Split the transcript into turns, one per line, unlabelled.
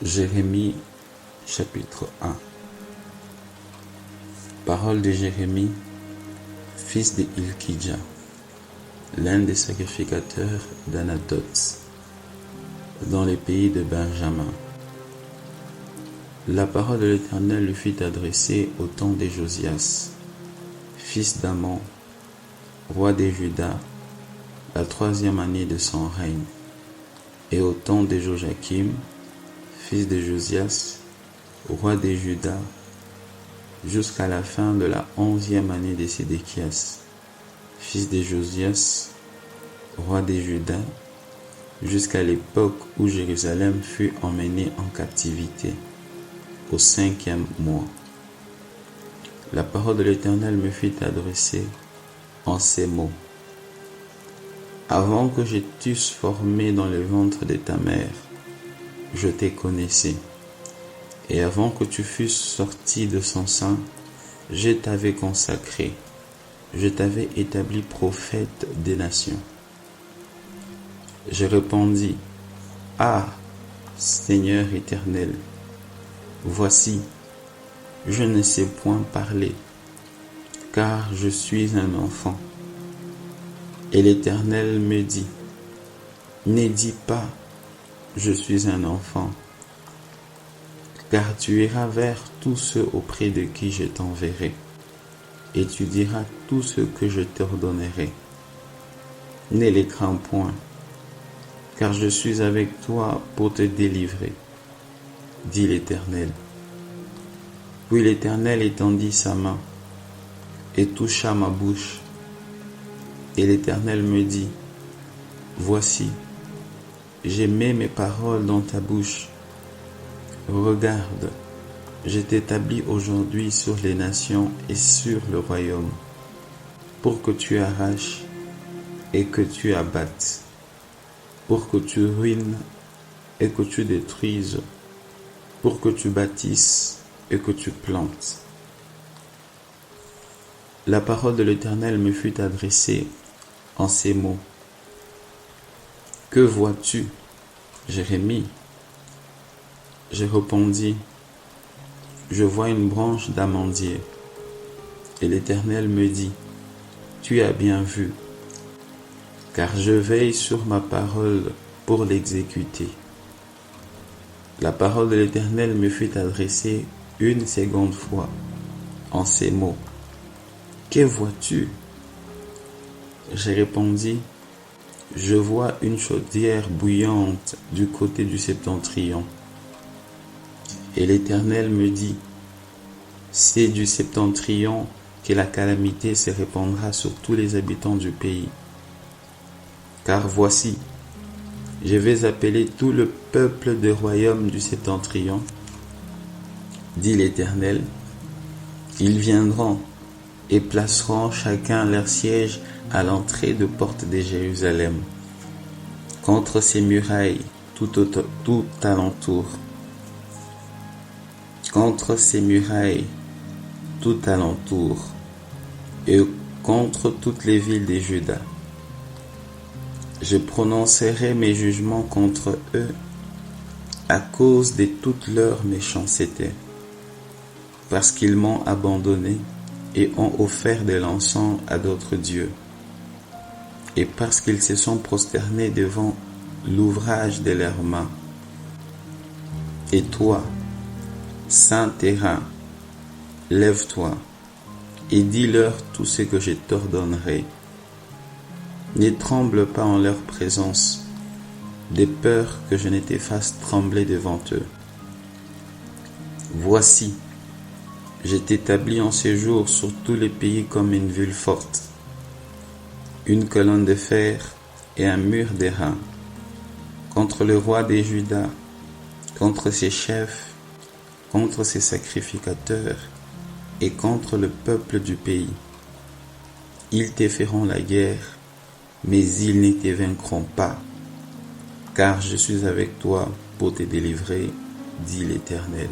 Jérémie chapitre 1. Parole de Jérémie, fils de Hilkidja, l'un des sacrificateurs d'Anatoth, dans les pays de Benjamin. La parole de l'Éternel lui fut adressée au temps de Josias, fils d'Amon, roi de Juda, la 3e année de son règne, et au temps de Joachim, fils de Josias, roi de Juda, jusqu'à la fin de la 11e année de Sédéchias, fils de Josias, roi de Juda, jusqu'à l'époque où Jérusalem fut emmenée en captivité, au 5e mois. La parole de l'Éternel me fut adressée en ces mots. Avant que je t'eusse formé dans le ventre de ta mère, je t'ai connaissé. Et avant que tu fusses sorti de son sein, je t'avais consacré. Je t'avais établi prophète des nations. Je répondis, Ah, Seigneur éternel, voici, je ne sais point parler, car je suis un enfant. Et l'Éternel me dit, ne dis pas, je suis un enfant, car tu iras vers tous ceux auprès de qui je t'enverrai, et tu diras tout ce que je t'ordonnerai. Ne les crains point, car je suis avec toi pour te délivrer, dit l'Éternel. Puis l'Éternel étendit sa main et toucha ma bouche. Et l'Éternel me dit, voici, j'ai mis mes paroles dans ta bouche. Regarde, je t'établis aujourd'hui sur les nations et sur le royaume, pour que tu arraches et que tu abattes, pour que tu ruines et que tu détruises, pour que tu bâtisses et que tu plantes. La parole de l'Éternel me fut adressée en ces mots. Que vois-tu, Jérémie? Je répondis, je vois une branche d'amandier. Et l'Éternel me dit, tu as bien vu, car je veille sur ma parole pour l'exécuter. La parole de l'Éternel me fut adressée une seconde fois, en ces mots. Que vois-tu? Je répondis, je vois une chaudière bouillante du côté du septentrion. Et l'Éternel me dit, c'est du septentrion que la calamité se répandra sur tous les habitants du pays. Car voici, je vais appeler tout le peuple du royaume du septentrion, dit l'Éternel. Ils viendront et placeront chacun leur siège à l'entrée de porte de Jérusalem, contre ses murailles tout alentour. Contre ses murailles tout alentour, et contre toutes les villes de Juda. Je prononcerai mes jugements contre eux à cause de toute leur méchanceté, parce qu'ils m'ont abandonné et ont offert de l'encens à d'autres dieux, et parce qu'ils se sont prosternés devant l'ouvrage de leurs mains. Et toi, saint terrain, lève-toi et dis-leur tout ce que je t'ordonnerai. Ne tremble pas en leur présence, de peur que je ne te fasse trembler devant eux. Voici, je t'établis en séjour sur tous les pays comme une ville forte, une colonne de fer et un mur d'airain, contre le roi des Juda, contre ses chefs, contre ses sacrificateurs et contre le peuple du pays. Ils te feront la guerre, mais ils ne te vaincront pas, car je suis avec toi pour te délivrer, dit l'Éternel.